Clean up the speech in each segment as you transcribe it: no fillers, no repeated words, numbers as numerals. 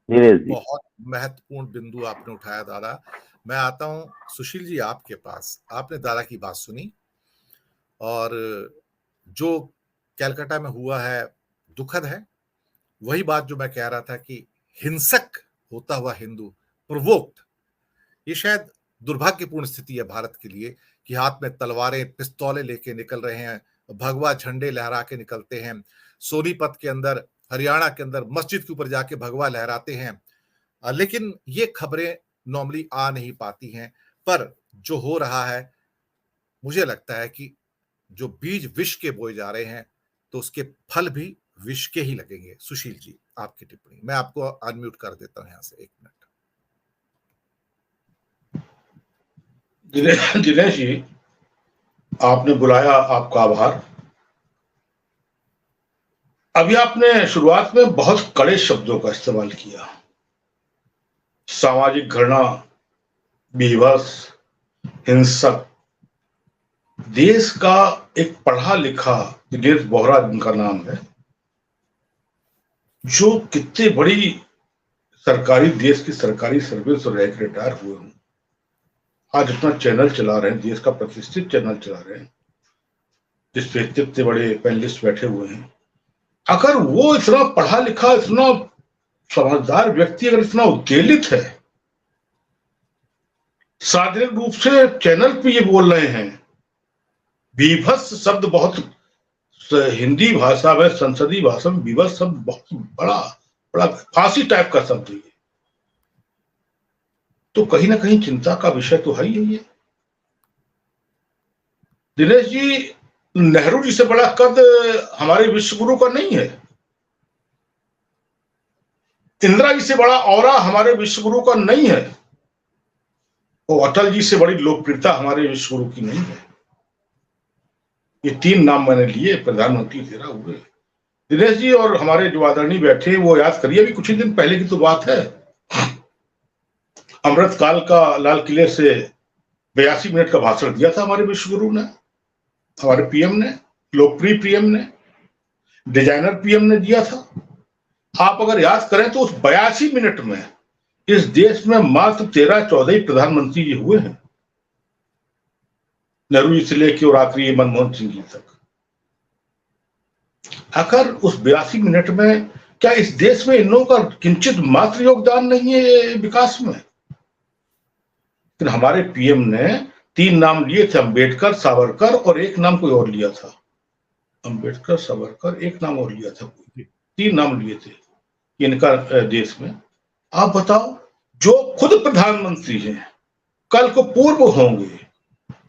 धीरेश जी। बहुत महत्वपूर्ण बिंदु आपने उठाया दादा। मैं आता हूं सुशील जी आपके पास। आपने दादा की बात सुनी, और जो कैलकाटा में हुआ है दुखद है। वही बात जो मैं कह रहा था कि हिंसक होता हुआ हिंदू, प्रोवोक्ड, ये शायद दुर्भाग्यपूर्ण स्थिति है भारत के लिए कि हाथ में तलवारें पिस्तौलें लेके निकल रहे हैं, भगवा झंडे लहरा के निकलते हैं। सोनीपत के अंदर, हरियाणा के अंदर मस्जिद के ऊपर जाके भगवा लहराते हैं। लेकिन ये खबरें नॉर्मली आ नहीं पाती हैं। पर जो हो रहा है, मुझे लगता है कि जो बीज विष के बोए जा रहे हैं, तो उसके फल भी विष के ही लगेंगे। सुशील जी आपकी टिप्पणी। मैं आपको अनम्यूट कर देता हूं यहां से 1 मिनट। दिनेश जी, आपने बुलाया, आपका आभार। अभी आपने शुरुआत में बहुत कड़े शब्दों का इस्तेमाल किया। सामाजिक घृणा, बीभत्स, हिंसक। देश का एक पढ़ा लिखा दिनेश बोहरा जिनका नाम है, जो कितने बड़ी सरकारी, देश की सरकारी सर्विस और रिटायर हुए हों, आज अपना चैनल चला रहे हैं, देश का प्रतिष्ठित चैनल चला रहे हैं, जिसपे इतने बड़े पैनलिस्ट बैठे हुए हैं। अगर वो इतना पढ़ा लिखा, इतना समझदार व्यक्ति अगर इतना उद्वेलित है, सार्वजनिक रूप से चैनल पे ये बोल रहे हैं, बीभत्स शब्द, बहुत हिंदी भाषा में, संसदीय भाषा में बीभत्स शब्द बहुत बड़ा बड़ा फांसी टाइप का शब्द है। तो कहीं ना कहीं चिंता का विषय तो है ही है ये। दिनेश जी, नेहरू जी से बड़ा कद हमारे विश्व गुरु का नहीं है। इंदिरा जी से बड़ा औरा हमारे विश्व गुरु का नहीं है। और अटल जी से बड़ी लोकप्रियता हमारे विश्व गुरु की नहीं है। ये 3 नाम मैंने लिए, प्रधानमंत्री 13 हुए। दिनेश जी और हमारे जो आदरणीय बैठे, वो याद करिए, अभी कुछ ही दिन पहले की तो बात है, अमृत काल का लाल किले से 82 मिनट का भाषण दिया था हमारे विश्व गुरु ने, हमारे पीएम ने, लोकप्रिय पीएम ने, डिजाइनर पीएम ने दिया था। आप अगर याद करें तो उस 82 मिनट में इस देश में मात्र 13-14 ही प्रधानमंत्री जी हुए हैं, नेहरू जी से लेकर और आखिरी मनमोहन सिंह जी तक। अगर उस 82 मिनट में, क्या इस देश में इन लोगों का किंचित मात्र योगदान नहीं है विकास में? लेकिन हमारे पीएम ने 3 नाम लिए थे, अंबेडकर, सावरकर और एक नाम कोई और लिया था। अंबेडकर, सावरकर, एक नाम और लिया था, 3 नाम लिए थे इनका देश में। आप बताओ, जो खुद प्रधानमंत्री हैं, कल को पूर्व होंगे,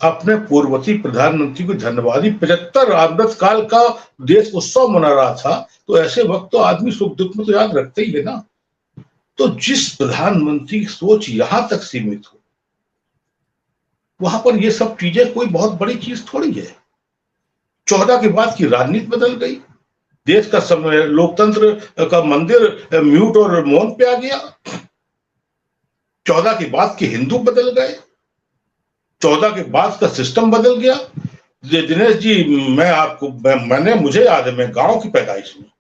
अपने पूर्ववर्ती प्रधानमंत्री को धन्यवादी 75 अमृत काल का देश उत्सव मना रहा था, तो ऐसे वक्त तो आदमी सुख दुख में तो याद रखते ही है ना। तो जिस प्रधानमंत्री की सोच यहां तक सीमित हो, वहां पर ये सब चीजें कोई बहुत बड़ी चीज थोड़ी है। 14 के बाद की राजनीति बदल गई, देश का समय, लोकतंत्र का मंदिर म्यूट और मौन पे आ गया। 14 के बाद के हिंदू बदल गए, 14 के बाद का सिस्टम बदल गया। दिनेश जी, मुझे याद है, मैं गांव की पैदाइश में,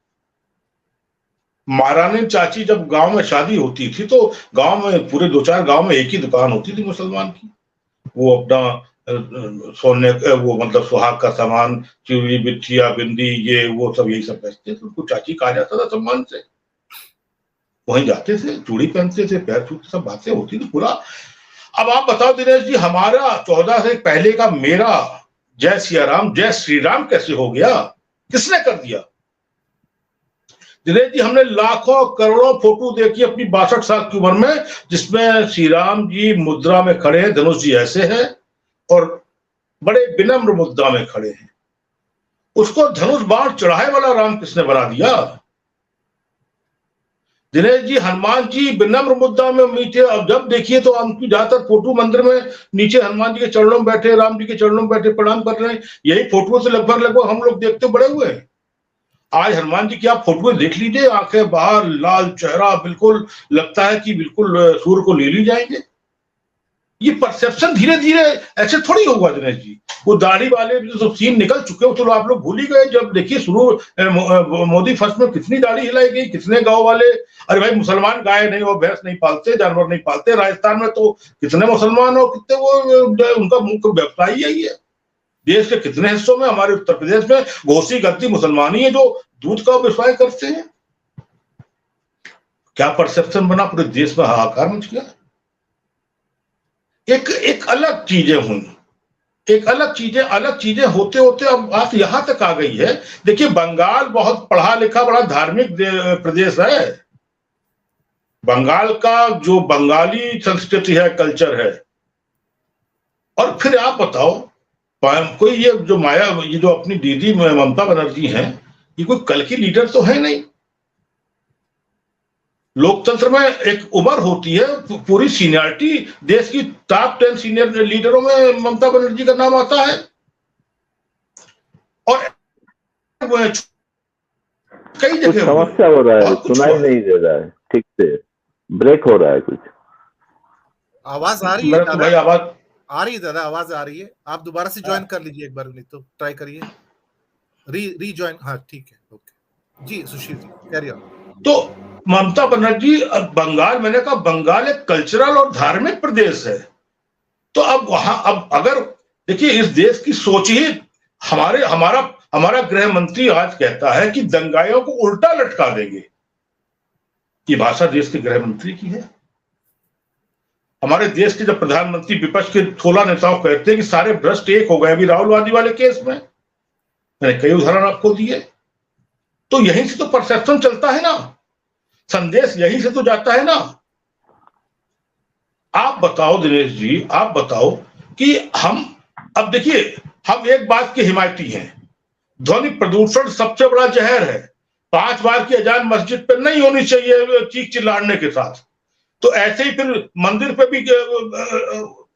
महारानी चाची जब गांव में शादी होती थी तो गांव में पूरे 2-4 गांव में एक ही दुकान होती थी मुसलमान की। वो अपना सोने, वो मतलब सुहाग का सामान, चूड़ी, बिछिया, बिंदी, ये वो सब यही सब बेचते थे। उनको चाची कहा जाता था सम्मान से। वहीं जाते थे, चूड़ी पहनते थे, पैर छूते, सब बातें होती थी पूरा। अब आप बताओ दिनेश जी, हमारा 14 से पहले का मेरा जय सिया राम, जय श्री राम कैसे हो गया? किसने कर दिया? दिनेश जी, हमने लाखों करोड़ों फोटो देखी अपनी 62 साल की उम्र में, जिसमें श्री राम जी मुद्रा में खड़े हैं, धनुष जी ऐसे है और बड़े विनम्र मुद्रा में खड़े हैं। उसको धनुष बाण चढ़ाए वाला राम किसने बना दिया? दिनेश जी, हनुमान जी विनम्र मुद्रा में मीठे। अब जब देखिए तो हम ज्यादातर फोटो मंदिर में नीचे हनुमान जी के चरणों में बैठे, राम जी के चरणों में बैठे प्रणाम कर रहे हैं। यही फोटो से लगभग हम लोग देखते बड़े हुए हैं। आज हनुमान जी की आप फोटो देख लीजिए, आंखें बाहर, लाल चेहरा, बिल्कुल लगता है कि बिल्कुल सूर्य को ले ली जाएंगे। ये परसेप्शन धीरे धीरे ऐसे थोड़ी होगा दिनेश जी। वो दाढ़ी वाले जो सीन निकल चुके हो चलो आप लोग भूल ही गए। जब देखिए शुरू मोदी फर्स्ट में कितनी दाढ़ी हिलाई गई, कितने गांव वाले, अरे भाई मुसलमान गाय नहीं और भैंस नहीं पालते, जानवर नहीं पालते। राजस्थान में तो कितने मुसलमान और कितने वो उनका मुख्य व्यवसाय यही है। देश के कितने हिस्सों में, हमारे उत्तर प्रदेश में घोसी गद्दी मुसलमान ही है जो दूध का व्यवसाय करते हैं। क्या परसेप्शन बना, पूरे देश में हाहाकार मच गया। एक अलग चीजें हुई, अलग चीजें होते होते अब बात यहां तक आ गई है। देखिए बंगाल बहुत पढ़ा लिखा बड़ा धार्मिक प्रदेश है। बंगाल का जो बंगाली संस्कृति है, कल्चर है, और फिर आप बताओ कोई ये जो अपनी दीदी ममता बनर्जी हैं, ये कोई कल की लीडर तो है नहीं। लोकतंत्र में एक उम्र होती है, पूरी सीनियरिटी, देश की टॉप 10 सीनियर लीडरों में ममता बनर्जी का नाम आता है। और कई जगह समस्या हो रहा है, सुनाई नहीं दे रहा है ठीक से, ब्रेक हो रहा है कुछ। आवाज आ रही है तो भाई, आवाज आ रही है दादा, आवाज आ रही है। आप दोबारा से ज्वाइन कर लीजिए एक बार, नहीं तो ट्राई करिए रीजॉइन। हाँ ठीक है, okay ji. Sushil ji carry on. तो ममता बनर्जी, बंगाल, मैंने कहा बंगाल एक कल्चरल और धार्मिक प्रदेश है। तो अब वहां, अब अगर देखिए इस देश की सोच ही, हमारा गृह मंत्री आज कहता है कि दंगाइयों को उल्टा लटका देंगे। ये भाषा देश के गृह मंत्री की है। हमारे देश के जब प्रधानमंत्री विपक्ष के 16 नेताओं कहते हैं कि सारे भ्रष्ट एक हो गए अभी राहुल वाले केस में, मैंने कई उदाहरण आपको दिए। तो यहीं से तो परसेप्शन चलता है ना, संदेश यहीं से तो जाता है ना। आप बताओ दिनेश जी, आप बताओ कि अब देखिए, हम एक बात के हिमायती हैं, ध्वनि प्रदूषण सबसे बड़ा जहर है। 5 बार की अजान मस्जिद पे नहीं होनी चाहिए चीख चिल्लाने के साथ। तो ऐसे ही फिर मंदिर पे भी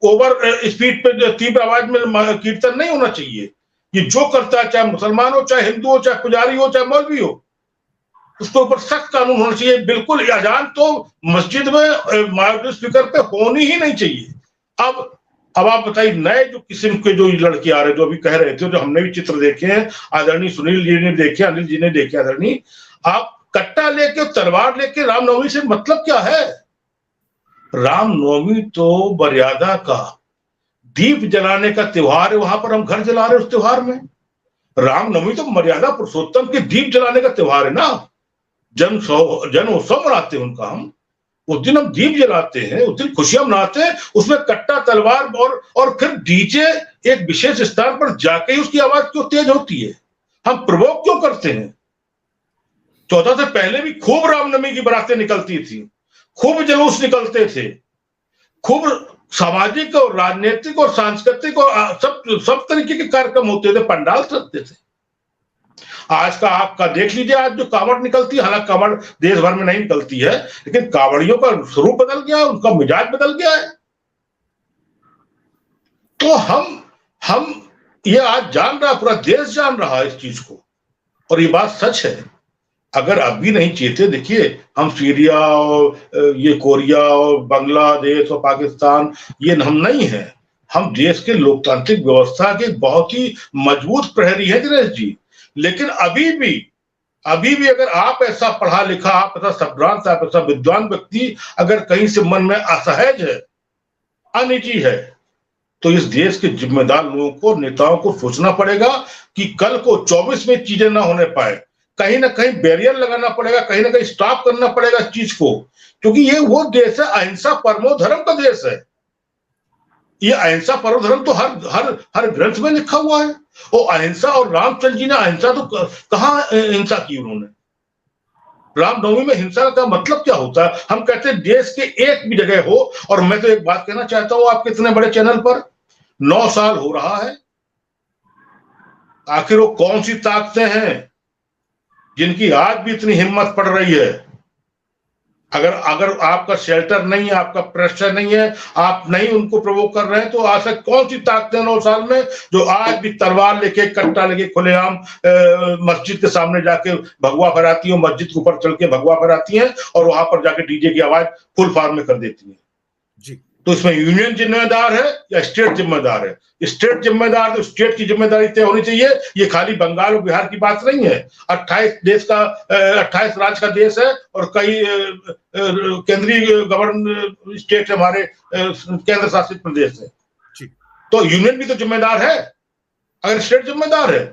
ओवर स्पीड पे तीव्र आवाज में कीर्तन नहीं होना चाहिए। ये जो करता है, चाहे मुसलमान हो, चाहे हिंदू हो, चाहे पुजारी हो, चाहे मौलवी हो, उसके ऊपर सख्त कानून होना चाहिए। बिल्कुल अजान तो मस्जिद में माइक्रो स्पीकर पे होनी ही नहीं चाहिए। अब आप बताइए, नए जो किस्म के जो लड़के आ रहे, जो अभी कह रहे थे, जो हमने भी चित्र देखे हैं, आदरणीय सुनील जी ने देखे, अनिल जी ने देखे, आदरणीय, आप कट्टा लेके तलवार लेके रामनवमी से मतलब क्या है? रामनवमी तो मर्यादा का, दीप जलाने का त्योहार है, वहां पर हम घर जला रहे हैं उस त्योहार में। रामनवमी तो मर्यादा पुरुषोत्तम के दीप जलाने का त्योहार है ना, जन्म उत्सव मनाते हैं उनका। हम उस दिन हम दीप जलाते हैं, उस दिन खुशियां मनाते हैं, उसमें कट्टा तलवार और फिर डीजे एक विशेष स्थान पर जाके ही उसकी आवाज क्यों तेज होती है? हम प्रवोक क्यों करते हैं? 14 से पहले भी खूब रामनवमी की बारातें निकलती थी, खूब जुलूस निकलते थे, खूब सामाजिक और राजनीतिक और सांस्कृतिक और सब तरीके के कार्यक्रम होते थे, पंडाल सजते थे। आज का आपका देख लीजिए, आज जो कावड़ निकलती है, हालांकि कावड़ देश भर में नहीं निकलती है, लेकिन कावड़ियों का स्वरूप बदल गया है, उनका मिजाज बदल गया है। तो हम ये आज जान रहा, पूरा देश जान रहा है इस चीज को, और ये बात सच है। अगर अब भी नहीं चेते, देखिए हम सीरिया और ये कोरिया और बांग्लादेश और पाकिस्तान, ये हम नहीं है। हम देश के लोकतांत्रिक व्यवस्था के बहुत ही मजबूत प्रहरी हैं दिनेश जी। लेकिन अभी भी अगर आप ऐसा पढ़ा लिखा, आप ऐसा संभ्रांत, आप ऐसा विद्वान व्यक्ति अगर कहीं से मन में असहज है, अनिजी है, तो इस देश के जिम्मेदार लोगों को, नेताओं को सोचना पड़ेगा कि कल को 24 में चीजें ना होने पाए। कहीं ना कहीं बैरियर लगाना पड़ेगा, कहीं ना कहीं स्टॉप करना पड़ेगा इस चीज को, क्योंकि ये वो देश है, अहिंसा परमो धर्म का देश है। ये अहिंसा परमो धर्म तो हर ग्रंथ में लिखा हुआ है। और अहिंसा, और रामचंद्र जी ने अहिंसा तो कहाँ हिंसा की उन्होंने? रामनवमी में हिंसा का मतलब क्या होता है? हम कहते हैं देश के एक भी जगह हो, और मैं तो एक बात कहना चाहता हूं आपके इतने बड़े चैनल पर, 9 साल हो रहा है, आखिर वो कौन सी ताकतें हैं जिनकी आज भी इतनी हिम्मत पड़ रही है? अगर आपका शेल्टर नहीं है, आपका प्रेशर नहीं है, आप नहीं उनको प्रोवोक कर रहे हैं, तो आज तक कौन सी ताकतें 9 साल में जो आज भी तलवार लेके, कट्टा लेके खुलेआम मस्जिद के सामने जाके भगवा फहराती हैं, मस्जिद के ऊपर चल के भगवा फहराती हैं, और वहां पर जाके डीजे की आवाज फुल फॉर्म में कर देती है? जी तो इसमें यूनियन जिम्मेदार है या स्टेट जिम्मेदार है? स्टेट जिम्मेदार तो स्टेट की जिम्मेदारी तय होनी चाहिए। ये खाली बंगाल और बिहार की बात नहीं है। 28 राज्य का देश है और कई केंद्रीय गवर्न स्टेट हमारे केंद्र शासित प्रदेश है। तो यूनियन भी तो जिम्मेदार है। अगर स्टेट जिम्मेदार है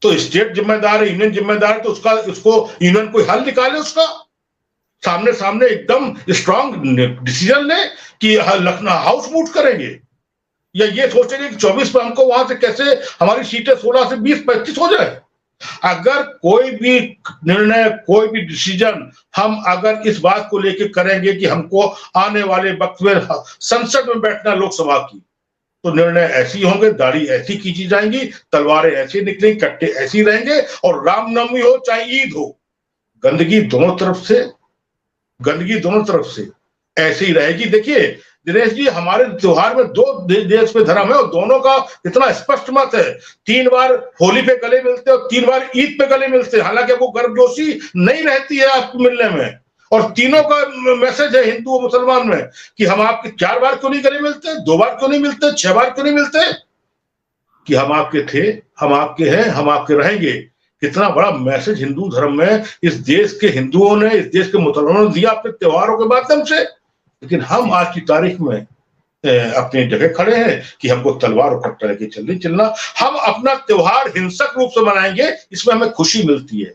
तो स्टेट जिम्मेदार है, यूनियन जिम्मेदार है, तो उसको यूनियन कोई हल निकाले, उसका सामने सामने एकदम स्ट्रांग डिसीजन ले कि लखनऊ हाउस मूव करेंगे, या ये सोचेंगे कि 24 में हमको वहां से कैसे हमारी सीटें 16 से 20-25 हो जाए। अगर कोई भी निर्णय, कोई भी डिसीजन हम अगर इस बात को लेकर करेंगे कि हमको आने वाले वक्त में संसद में बैठना लोकसभा की, तो निर्णय ऐसी होंगे, दाढ़ी ऐसी खींची जाएंगी, तलवारें ऐसी निकलेंगी, कट्टे ऐसी रहेंगे, और रामनवमी हो चाहे ईद हो, गंदगी दोनों तरफ से ऐसे ही रहेगी। देखिए दिनेश जी, हमारे त्योहार में 2 देश में धर्म है और दोनों का इतना स्पष्ट मत है। 3 बार होली पे गले मिलते हैं और 3 बार ईद पे गले मिलते हैं, हालांकि वो गर्मजोशी नहीं रहती है आपको मिलने में। और तीनों का मैसेज है हिंदू और मुसलमान में कि हम आपके 4 बार क्यों नहीं गले मिलते, 2 बार क्यों नहीं मिलते, 6 बार क्यों नहीं मिलते, कि हम आपके थे, हम आपके हैं, हम आपके रहेंगे। कितना बड़ा मैसेज हिंदू धर्म में इस देश के हिंदुओं ने, इस देश के मुसलमानों ने दिया अपने त्योहारों के माध्यम से। लेकिन हम आज की तारीख में अपनी जगह खड़े हैं कि हमको तलवार और कट्टा लेके चलना। हम अपना त्योहार हिंसक रूप से मनाएंगे, इसमें हमें खुशी मिलती है।